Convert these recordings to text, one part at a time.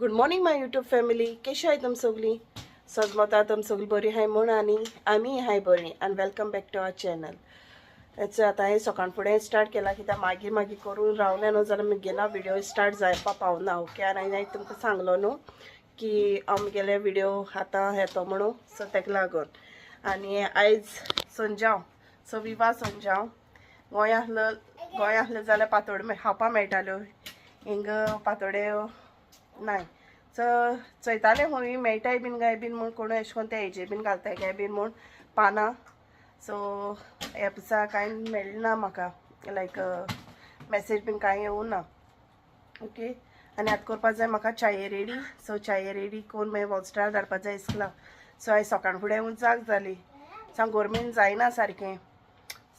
Good morning माय YouTube family. कशी आहे तुम सगळी? सजमता तुम सगळी बरी आहे म्हण आणि आम्ही हाय बरी. And welcome back to our channel. याचं आता हे सकाळ फुडें स्टार्ट केला कित्याक मागीर करून रावलें न्हू जाल्यार मुगेलो व्हिडिओ स्टार्ट जावपा पावना. ओके, आनी हांवें तुमकां सांगलो न्हू की आमगेले व्हिडिओ आतां येतो म्हणून, सो तेका लागून. आनी आयज संजाव, सो विवाह संजाव गोंय आसलें जाल्यार पातोळ्यो खावपा मेळटाल्यो. हिंग पातोड्यो नाय, सो चयतालें खंय मेळटाय बीन काय बीन म्हूण कोण अशें करून ते हेजे बीन घालताय काय बीन म्हूण पानां. सो ह्या दिसा कांय मेळ्ळें ना म्हाका, लायक मॅसेज बीन कांय येवूं ना. ओके, आनी आतां करपा जाय म्हाका चाये रेडी. सो चाये रेडी करून मागीर वॉल्स्टार धाडपा जाय इसकला. सो आयज सकाळ फुडें उजाक जाली, सांग गोरमेन जायना सारकें.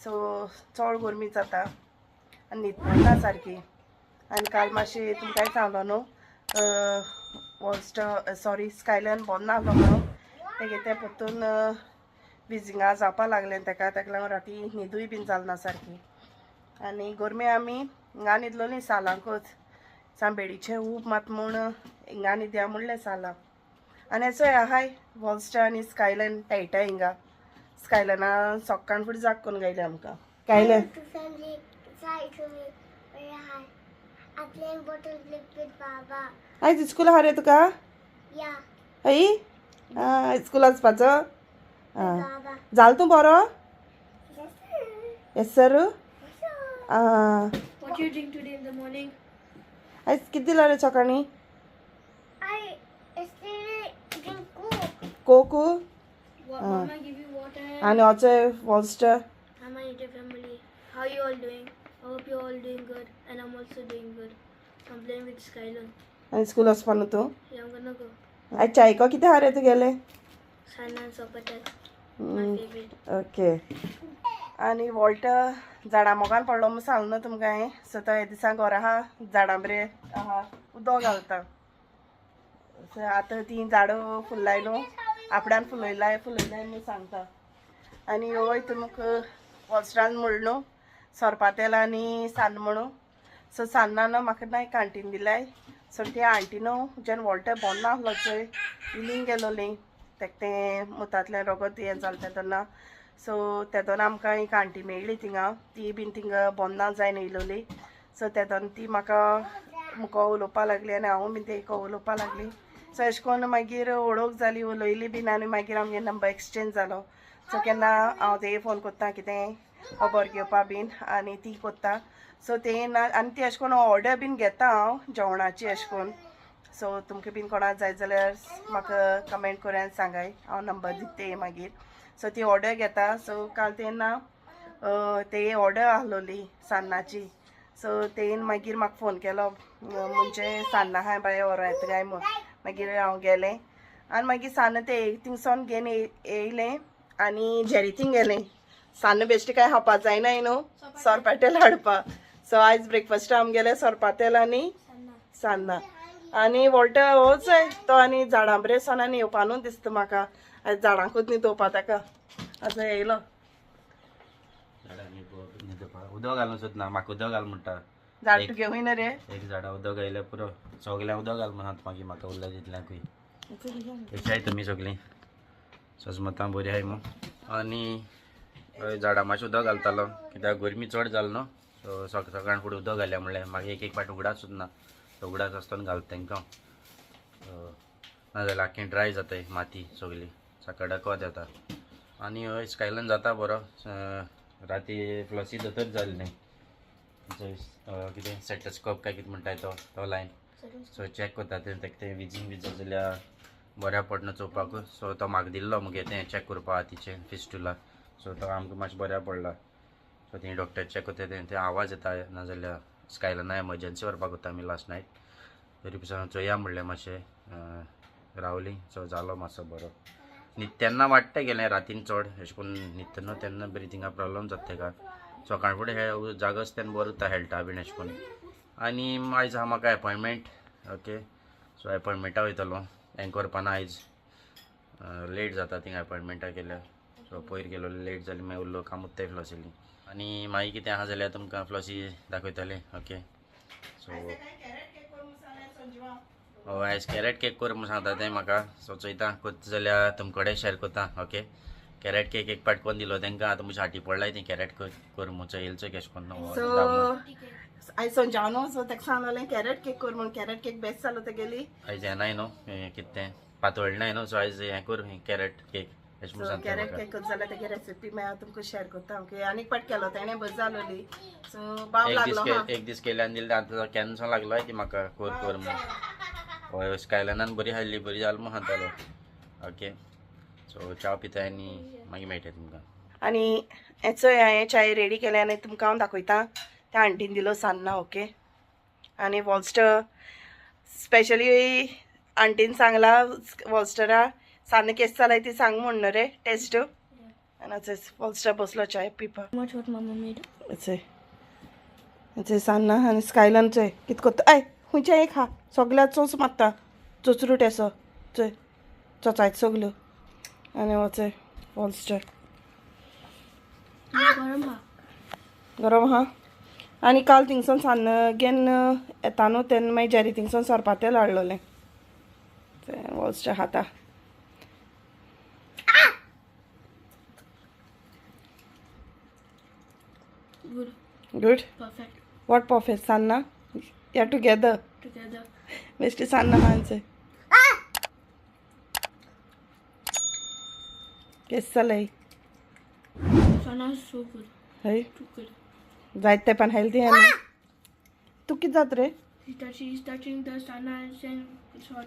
सो चड गोरमी जाता आनी न्हीद पडना सारकी. आनी काल मातशें तुमकांय सांगलो न्हू वॉल्स्टर सॉरी स्कायलायन बंद आसलो म्हणून तेगे ते परतून विजिंगा जावपा लागलें ताका लागून राती न्हिदूय बीन जालना सारकी. आनी गोरमे आमी हिंगा न्हिदलोलीं सालांकूच. सांबेडीचें ऊब मात म्हूण हिंगा न्हिदया म्हणलें सालां. आनी एसोय आहाय वॉल्स्टर आनी स्कायलायन मेळटाय हिंगा. स्कायलायना सकाळ फुडें जाग करून गायले आमकां. स्कायलायन आयज स्कूल आहा रे तुका? हय स्कूल वचपाचो? जाल तूं बरो? Yes sir. What you drink today in the morning? आयज कितें दिला रे सकाळीं? I yesterday drink Coke. Coke. Mama give you water. आनी होचोय वॉल्स्टर. Hi my YouTube family. How you all doing? I hope you all doing good and I'm also doing good. I'm playing with Skylan. आनी school वचपा न्हू तूं? Yeah, I'm gonna go. आयज चायको कितें आहा रे तुगेलें? Sana and Sopatak. My favorite. Okay. आनी Walter झाडां मोगान पडलो म्हूण सांगलो न्हू तुमकां हांवें. सो तो हे दिसा घरा आहा झाडां बरें आहा उदक घालता. सो आतां तीं झाडां फुल्लाय न्हू, आपणान फुलयलाय म्हूण सांगता. आनी हय तुमकां वॉल्स्टरान म्हणलें न्हू सोरपा तेल आनी सान्न म्हणून. सो सान्नान म्हाका नाय कांटीन दिलाय. सो ते आंटीन जेन्ना वॉल्टर बंद नासलो चोय इलींग गेलोलीं तेका तें मुतांतलें रगत हें जालें तेदोना. सो तेदोन आमकां एक आंटी मेळ्ळी थिंगा, ती बीन थिंगा बंद ना जायन येयलोली. सो तेदोन ती म्हाका मुको उलोवपा लागली आनी हांव बीन तेका उलोवपा लागली. सो अशें करून मागीर वळख जाली, उलयली बीन आनी मागीर आमगे नंबर एक्सचेंज जालो. सो केन्ना हांव तेगे फोन कोत्ता कितें खबर घेवपा बीन आनी ती कोत्ता. सो तें ना आनी ती अशें करून ऑर्डर बीन घेता हांव जेवणाची अशें करून. सो तुमकां बीन कोणा जाय जाल्यार म्हाका कमेंट करून सांगाय, हांव नंबर दिता मागीर. सो ती ऑर्डर घेता. सो काल तेन्ना ते ऑर्डर आहलोली सान्नाची. सो तेन मागीर म्हाका फोन केलो म्हणजे सान्न आहाय बाय व्हरो येता काय म्हूण. मागीर हांव गेलें आनी मागीर सान्न ते थिंगसोन घेवन येयलें आनी झेरीतींग गेलें. सान्न बेश्टी कांय खावपा जायनाय न्हू, सोरपाटेल हाडपा. सो आयज ब्रेकफास्ट आमगेलें सोरपातेल आनी सान्नां. आनी वॉल्टर होच तो आनी झाडां बरें सोनान येवपा न्हू दिसता म्हाका. आयज झाडांकूच न्हिदोवपा ताका आतां येयलो. उदक घालून सोदना, म्हाका उदक घाल म्हणटा. झाड तूं घेवूय ना रे. एक झाडां उदक घायल्या पुरो, सगळ्यांक उदक घाल म्हणत मागीर म्हाका उरल्या तितल्यांकूय. कशी आहाय तुमी सगळीं? सजमतां बरी आहाय मग. आनी झाडां मातशें उदक घालतालो कित्याक गरमी चड जाल न्हू. सो सकाळ फुडें उदक घाल्या म्हणलें मागीर एक पाट उगडास सुद्दां ना. उगडास आसतना घालता तांकां, नाजाल्यार आख्खी ड्राय जाताय माती सगळी, सकाळ कोत येता. आनी हय स्कायलान जाता बरो. राती फ्लॉसी दोतोर जाली न्ही, कितें सेटस्कोप काय कितें म्हणटाय तो लायन. सो चॅक कोता तें ताका तें विजींग बी जाल्यार बऱ्या पडना चोवपाक. सो तो म्हाका दिल्लो मुगे तें चॅक करपा हातीचें फिस्टुला. सो तो आमकां मातशें बऱ्या पडला. सो तें डॉक्टर चॅक कोता तें आवाज येता नाजाल्यार स्कायलाना एमर्जन्सी व्हरपाक वता आमी लास्ट नायट. तरी पासून चोया म्हणलें मातशें रावलीं. सो जालो मातसो बरो. तेन्ना वाडटा गेलें रातीन चड अशें करून न्हिदता न्हू तेन्ना ब्रिथिंगा प्रॉब्लम जाता ताका. सकाळ फुडें हे जागो आसता तेन्ना बरो उरता हेल्था बीन अशें करून. आनी आयज आहा म्हाका एपॉयंटमेंट. ओके, सो एपॉयंटमेंटा वयतलो. हें करपाना आयज लेट जाता थिंगा एपॉयंटमेंटा केल्यार. सो पयर गेलो लेट जाली मागीर उरलो कामूच ते फ्लॉसीली. आनी मागीर कितें आहा जाल्यार तुमकां फ्लॉसी दाखयतलें. ओके, सो आयज कॅरेट केक कर म्हणून सांगता ते म्हाका सो चोयता करता जाल्यार तुमचे कडेन शेअर करता ओके. कॅरेट केक एक पाट कोण दिलो तांकां आतां म्हज्या हाटी पडलाय ती कॅरेट कर म्हणून येयलचो केश कोन्न सो आयज संजाव न्हू सो ताका सांगलें कॅरेट केक कर म्हणून. कॅरेट केक बेस्ट जालो तेगेली. आयज हें नाय न्हू कितें तें पातोळ नाय न्हू सो आयज हें कर कॅरेट केक अशें म्हणून सांगता कॅरेट म्हाका. केक करता जाल्यार तेगे रेसिपी मेळ्ळा तुमकां शेअर करता ओके. आनीक पाट केलो तेणें बरी जालोली सो बाब लागलो हा. एक दीस केल्यान दिले आतां कॅन्सर लागलो ती म्हाका कर म्हणून. हय स्कायलानान बरी हाडली बरी जाल म्हणून सांगतालो ओके. सो च्या पिता आनी मागीर मेळटा तुमकां. आनी हेचो हांवें चाय रेडी केले आनी तुमकां हांव दाखयतां. त्या आंटीन दिलो सान्नां ओके. आनी वॉल्स्टर स्पेशली आंटीन सांगला वॉल्स्टरा सान्नां केस जालाय ती सांग म्हणून रे टेस्ट. आनी वॉल्स्टर बसलो चाय पिवपा. Much what Mama made. हेचे सान्नां आनी स्कायलानचे कितें करता आय खंयचे एक हा सगळ्यात चोच मारता चोचरूट असो चोय चोचायत सगल्यो. आनी वचे वॉल्स्टर गरम हा. आनी काल थिंगसून सान्न घेन येता न्हू तेन्ना मागीर जेरी थिंगसून सरपातेल हाडलोलें वॉल्स्टर खाता. Good. Good. Perfect. What perfect Sanna? Yeah, together. Together. Best Sanna hanse. Kessa lei. Sana is so good. Hey. Too good. जायते पण हेल्दी आहे ना. तू किती जात रे? She's touching the Sana and saying it's hot.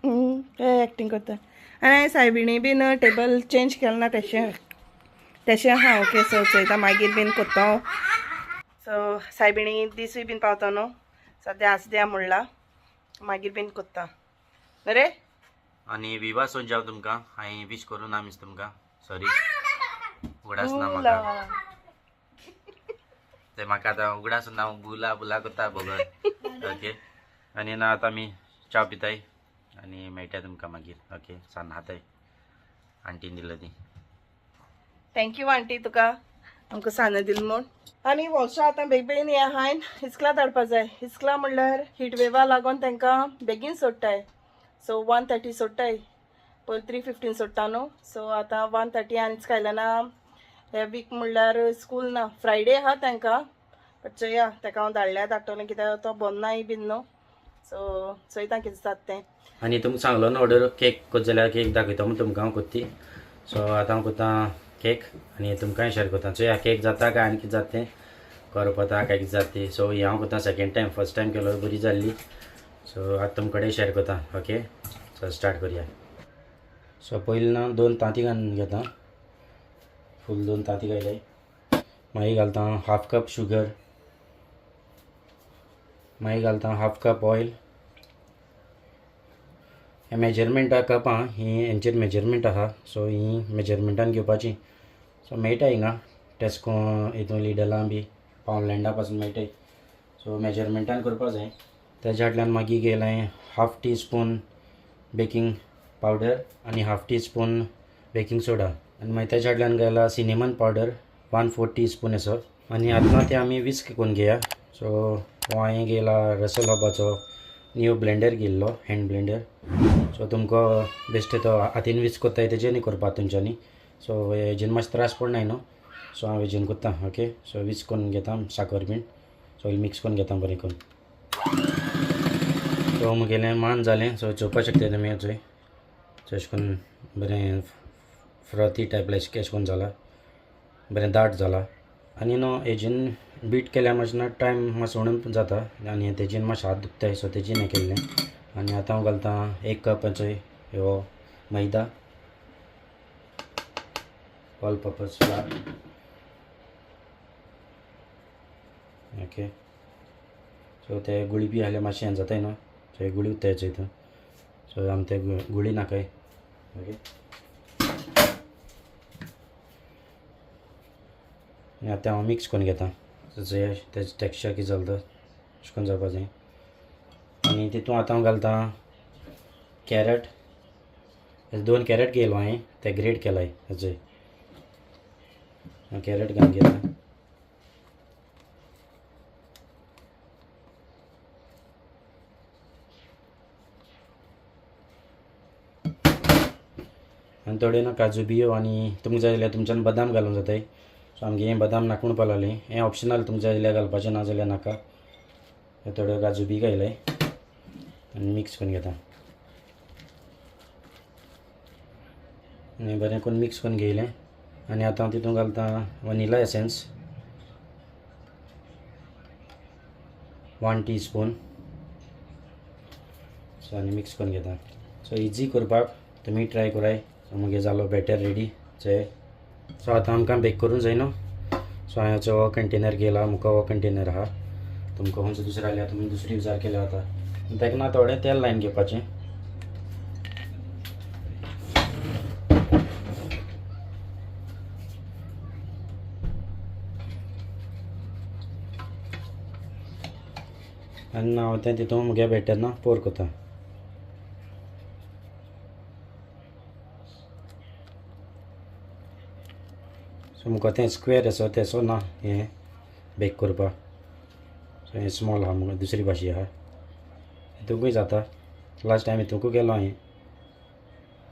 काय acting करता. आनी सायबिणी bin table change केलें ना तेशें हा ओके. सो चोयता मागीर बीन कोत्ता. सो सायबिणी दिसूय बीन पावता न्हू सद्या आसद्या म्हणला मागीर बीन कोत्ता रे. आनी विवा सोंजाव तुमकां हांवें विश करूं ना मिस तुमकां सॉरी उगडास ना म्हाका ते म्हाका आतां उगडास ना बुला बुला कोत्ता बगत ओके. आनी ना आतां आमी च्या पिताय आनी मेळटा तुमकां मागीर ओके. सान्न हाताय आंटीन दिलं ती. थँक्यू आंटी तुका आमकां सान्न दिल म्हूण. आनी वर्षा आतां बेगीन हें हायन हिस्कला धाडपा जाय. हिस्कला म्हणल्यार हीट वेवा लागून तांकां बेगीन सोडटाय. सो 1:30 सोडटाय पयलीं 3:15 सोडटा न्हू. सो आतां 1:30 आनी स्कायलाना हे वीक म्हणल्यार स्कूल ना फ्रायडे आहा तांकां बट चोया ताका हांव धाडटलें कित्याक तो बंदनाय बीन न्हू. सो चोयता कितें जाता तें. आनी तुमकां सांगलो न्हू ऑर्डर केक कोत जाल्यार केक दाखयता म्हूण तुमकां हांव कोत्ती. सो आतां हांव कोत्ता केक आनी तुमकांय शेअर कोत्ता. सो ह्या केक जाता काय आनी कितें जाता तें करप आता काय कितें जाता ती. सो ही हांव कोत्ता सेकेंड टायम फर्स्ट टायम केलो बरी जाल्ली. सो आतां तुमचे कडेन शेअर कोत्ता ओके. सो स्टार्ट करुया. सो पयलीं ना 2 तांती घालून घेता फूल 2 तांती घायले. मागीर घालता हाफ कप शुगर. मागीर घालता हाफ कप ऑयल. हे मेजरमेंट कप आहा ही हेंचेर मेजरमेंट आहा. सो ही मेजरमेंटान घेवपाची. सो मेळटा हिंगा टेस्को हितून लिडला बी पावलँडा पासून मेळटाय. सो मेजरमेंटान करपा जाय. तेज्या फाटल्यान मागीर गेलें half tea spoon baking powder आनी हाफ टी स्पून बेकिंग सोडा. आनी मागीर तेज्या फाटल्यान गेला सिनेमन पावडर 1/4 टीस्पून असो. आनी आतां ते आमी विस्क करून घेया. सो हो हांवें गेला रसल हबाचो न्यू ब्लेंडर घेतलो हँड ब्लेंडर. सो तुमकां बेश्ट तो हातीन विस्क कोत्ताय तेजेनी करपा तुमच्यांनी. सो हेजेन मातशें त्रास पडनाय न्हू. सो हांव हेजेन कोत्ता ओके. सो विस्क करून घेता साकर बीन सगळें मिक्स करून घेता बरें करून. सो मुगेलें मान जालें. सो चोवपाक शकता तुमी चोय अशें करून बरें फ्रॉथी टायप लायक अशें करून जाला बरें दाट जाला. आनी न्हू हेजेन बीट केल्यार मातशें ना टायम मातसो उणो जाता आनी तेजेन मातशें हात दुखताय. सो तेजेन हें केल्लें. आनी आतां हांव घालता 1 कप चोय ह्यो maida all purpose flour okay. So ते गुळी बी आहल्यार मातशें हें जाताय न्हू. सो हे गुळी उत्ताय हितून. सो आमी ते गुळी नाकाय ओके. आनी आतां हांव मिक्स करून घेता. सो तेजें टॅक्स्चर कितें जालें तो अशें करून जावपा जाय. आनी तितून आतां हांव घालता कॅरट. 2 कॅरट घेयलो हांवें ते ग्रेट केलाय हेचोय. कॅरट घालून घेता. आनी थोडे ना काजू बियो आनी तुमकां जाय जाल्यार तुमच्यान बदाम घालूंक जाताय. सो आमगे हें बदाम नाकून पळयलें हें ऑप्शनल तुमकां जाय जाल्यार घालपाचें ना जाल्यार नाका. हे थोडे काजू बी घायले आनी मिक्स करून घेता आनी बरें करून मिक्स करून घेयलें आनी आतां हांव तितून घालता वनिला एसेन्स 1 टीस्पून. सो आनी मिक्स करून घेता. सो इजी करपाक तुमी ट्राय कराय. सो मागीर जालो बॅटर रेडी चे. सो आतां आमकां बेक करूंक जाय न्हू. सो हांवें हो कंटेनर घेला मुको हो कंटेनर आहा. तुमकां खंयचो दुसरो जाल्यार तुमी दुसरी विचार केल्यार जाता. ताका ना थोडें तेल लायन घेवपाचें. आनी हांव तें तितून म्हगे बॅटर ना पोर करता. सो मुको तें स्क्वेअर असो तेसो ना हें बेक करपाक. सो हें स्मॉल आहा मुगो दुसरी भाशी आहा हितूंकूय जाता. लास्ट टायम हितूंकूय केलो हांवें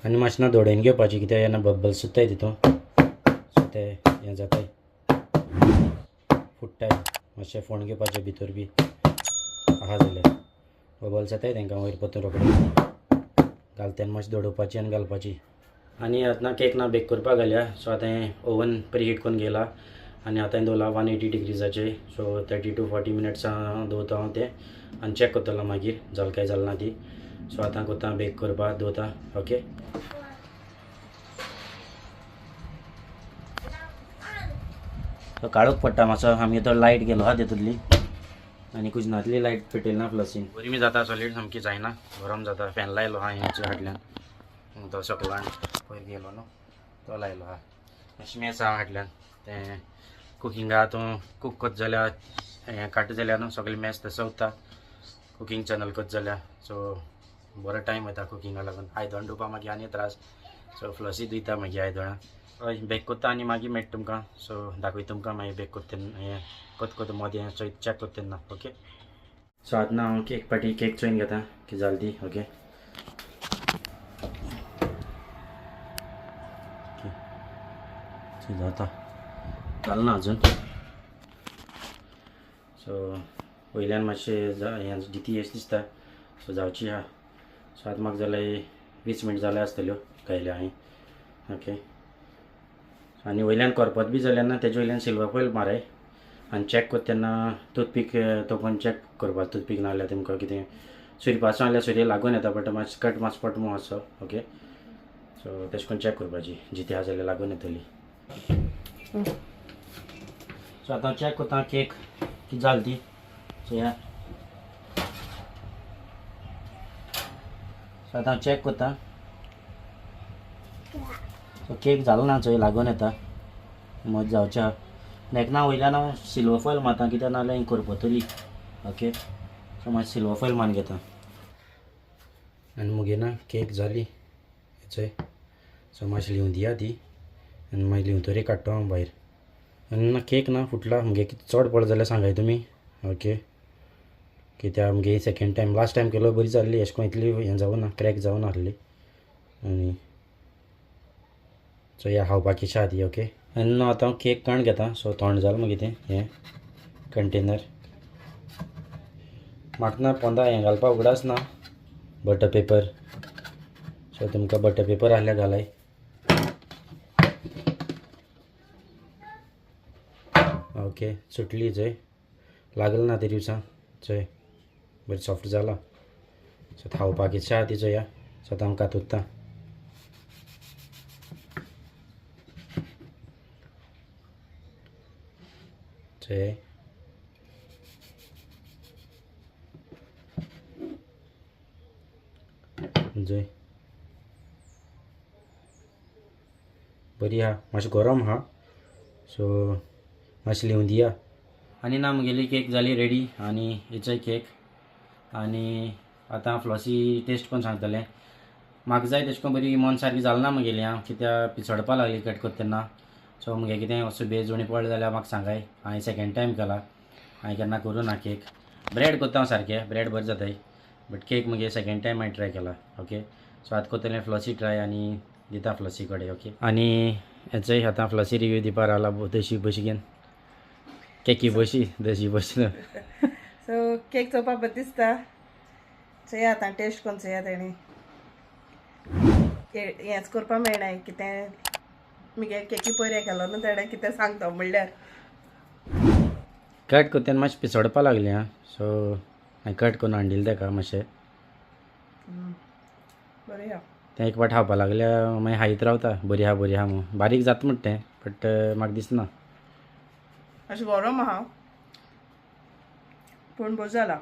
आनी मातशें ना धोडोवन घेवपाची कित्याक येना बबल सुट्टाय तितून. सो ते हें जाताय फुट्टाय मातशें फोण घेवपाचें भितर बी आहा जाल्यार बबल्स येताय तांकां वयर परतून रोखडें घालतना मातशें दडोवपाची आनी घालपाची. आनी आतां केक ना बेक करपाक घालया. सो आतां हें ओवन प्री हीट करून घेयला आनी आतां दवरला 180 डिग्रीजाचेर. सो 30 to 40 मिनट्स दवरता हांव तें आनी चॅक करतलो मागीर जालें काय जालें ना ती. सो आतां कोता बेक करपाक दवरता. ओके तो काळोख पडटा मातसो आमगे तो लायट गेलो हा तेतूंतली आनी कुजनांतली लायट पेटयली ना प्लसीन. गरमी जाता सॉलीड सामकी जायना गरम जाता. फॅन लायलो हा हेंच्या फाटल्यान तो सकलान पयर गेलो न्हू तो लायलो हा. स्मेस आहा फाटल्यान तें कुकिंगा तूं कूक करता जाल्यार हें काडटा जाल्यार न्हू सगळें मॅस तसो उरता. कुकींग चॅनल करता जाल्यार सो बरो टायम वयता कुकिंगा लागून. आयदन धुवपा मागीर आनी त्रास. सो फ्लसी धुयता मागीर आयदनां. हय बेक करता आनी मागीर मेळटा तुमकां. सो दाखयता तुमकां मागीर बेक करता हें कोत मोदें चॅक करता तेन्ना. ओके सो आतां हांव केक पाटी केक चोयन घेता की जाली ती. ओके जाता जालें ना अजून. सो वयल्यान मातशें हें डिटी अशी दिसता. सो जावची आहा. सो आतां म्हाका जाल्यार 20 मिनट जाले आसतल्यो घायल्या हांवें. ओके आनी वयल्यान करपत बी जाल्यार ना तेजे वयल्यान सिल्वर फॉयल माराय आनी चॅक करता तेन्ना टूथपीक तो पण चॅक करपाक. टूथपीक ना जाल्यार तुमकां कितें सुरी पासूं जाल्यार सुरये लागून येता बट मातशें कट मातसो पडटा मातसो. ओके सो तेश कोन्न चॅक करपाची जिती आहा जाल्यार लागून येतली. सो आतां चॅक करता केक कितें जाली ती. सो या सो आतां चॅक करता. सो केक जालो ना चोय लागून येता मत जावचें आहा. नेक ना वयल्यान हांव सिल्वर फॉयल मारता कित्याक नाजाल्यार ही करपतली. ओके सो मातशें सिल्वर फॉयल मारून घेता आनी मुगे ना केक जाली चोय. सो मातशें लिवूं दिया ती आनी मागीर लिवतरी काडटा हांव भायर. आनी ना केक ना फुटला मुगे कितें चड पडलो जाल्यार सांगाय तुमी. ओके कित्याक मुगे सेकेंड टायम लास्ट टायम केलो बरी जाल्ली अशें करून इतली हें जावं ना क्रॅक जावं ना आसली. आनी सो ह्या खावपाक इच्छा ती. ओके आनी आतां हांव केक काण घेता. सो थंड जालें मागीर तें हें कंटेनर. म्हाका ना पोंदा हें घालपाक उगडास ना बटर पेपर. सो तुमकां बटर पेपर आहल्यार घालाय. ओके सुटली चोय लागल ना ते दिवसां चोय बरी सॉफ्ट जाला. सो खावपाक इच्छा आहा ती चोया. सो आतां हांव कातुरता. चोय जय बरी आहा मातशें गरम आहा. सो मातशें लिवूं दिया. आनी ना म्हगेली केक जाली रेडी आनी हेचोय केक. आनी आतां फ्लॉसी टेस्ट करून सांगतलें. म्हाका जाय तेश कोन्न बरी मन सारकी जाली ना म्हगेली हांव कित्याक पिसडपा लागली कट करता तेन्ना. सो मुगे कितें असो बेज उणी पडले जाल्यार म्हाका सांगाय. हांवें सेकेंड टायम केला हांवें केन्ना करूं ना केक. ब्रेड करता हांव सारकें ब्रेड बरें जाताय बट केक मुगे सेकेंड टायम हांवें ट्राय केला. ओके सो आतां करतलें फ्लॉसी ट्राय आनी दिता फ्लसी कडेन ओके आनी हेचोय आतां फ्लसी रिव्यू दिवपाक लागला तशी बशी घेवन केकी बशी तशी बशी सो केक चोवपाक बरें दिसता चोया आतां टेस्ट करून चोया तेणी हेंच करपा मेळना कितें मुगे केकी पयरे केलो न्हू तेणें कितें सांगता म्हणल्यार कट करता तेन्ना मातशें पिसोडपा लागलें आं सो हांवें कट करून हाडिल्लें तेका मातशें बरें या तें एक फावट खावपा लागल्यार मागीर हायत रावता बरी आहा म्हणून बारीक जाता म्हणटा तें बट म्हाका दिसना अशें गरम आहा पूण बरो जाला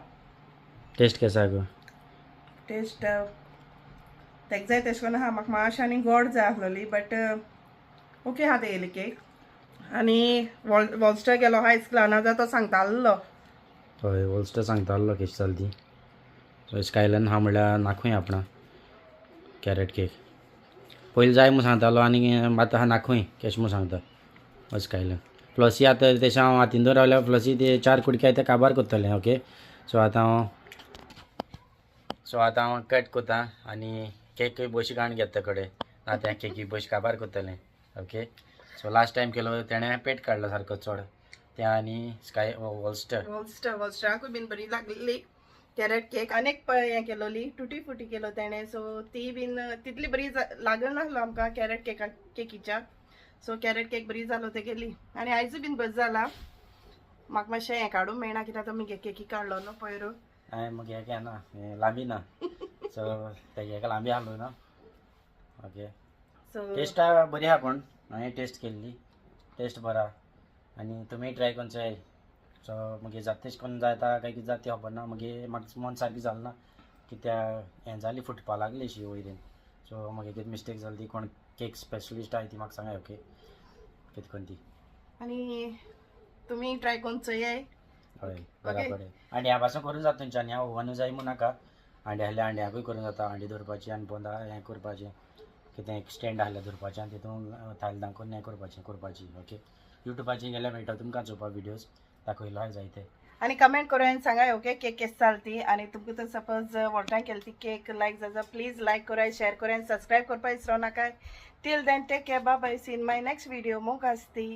टेस्ट केसो आहा गो टेस्ट तेका जाय तेश कोन्न आहा म्हाका मातशें आनी गोड जाय आसलोली बट ओके आहा तेयली केक आनी वॉल्स्टर गेलो आहा इस्कलाना जाल्यार तो सांगतालो हय वॉल्स्टर सांगतालो कशी जाली ती सो स्कायलान आहा म्हणल्यार नाखूय आपणा कॅरेट केक पयलीं जाय म्हूण सांगतालो आनी आतां आहा नाखूय कशें म्हूण सांगता स्कायलान फ्लसी आतां तेशें हांव हातीन दवर रावल्यार फ्लसी ते 4 कुडके ते काबार करतलें ओके सो आतां हांव कट कोता आनी केक बशी काडून घेता कडेन ना त्या केकी बशी काबार करतलें ओके सो लास्ट टायम केलो तेणें पेट काडलो सारको चड ते आनी वॉल्स्टराकूय बीन बरी लागली कॅरेट केक आनीक हें केलोली टुटी फुटी केलो तेणें सो ती बीन तितली बरी लागनासलो आमकां कॅरेट केकीच्या सो कॅरेट केक बरी जालो ते गेली आनी आयजूय बीन बरो जाला म्हाका मातशें हें काडूंक मेळना कित्याक तो मुगे केकी काडलो न्हू पयर हांवें मग हें ना लांबी ना सो तेका लांबी आहलो ना ओके सो टेस्ट बरी आहा पूण हांवें टेस्ट केल्ली टेस्ट बरा आनी तुमी ट्राय करून चोय सो मगे जाता तेश कोन्न जाता काय कितें जाता खबर ना मगे म्हाका मन सारकी जालें ना कित्याक हें जाली फुटपा लागली अशी वयरीन सो मागीर कितें मिस्टेक जाली ती कोण केक स्पेशलिस्ट आहाय ती म्हाका सांगाय ओके कितें कोन्न ती आनी तुमी ट्राय करून चोयाय हय बराबर आनी ह्या पासून करूं जाता तुमच्यानी हांव ओवनू जाय म्हूण नाका अंडे आहल्यार अंड्याकूय करूं जाता अंडी दवरपाची आनी पोंदा हें करपाचें कितें स्टँड आहल्यार दवरपाचें आनी तितून थायलदां करून हें करपाची ओके युट्यूबाचेर गेल्यार मेळटा तुमकां चोवपा विडियोज दाखयलो हांवें जायते आनी कमेंट करून सांगाय ओके केक केस चलती आनी तुमकां तर सपोज वॉल्टान केली ती केक लायक जाता प्लीज लायक कराय शेअर कराय सब्सक्राइब करपा विसरो नाका till then take care bye bye see in my next video मोग आसती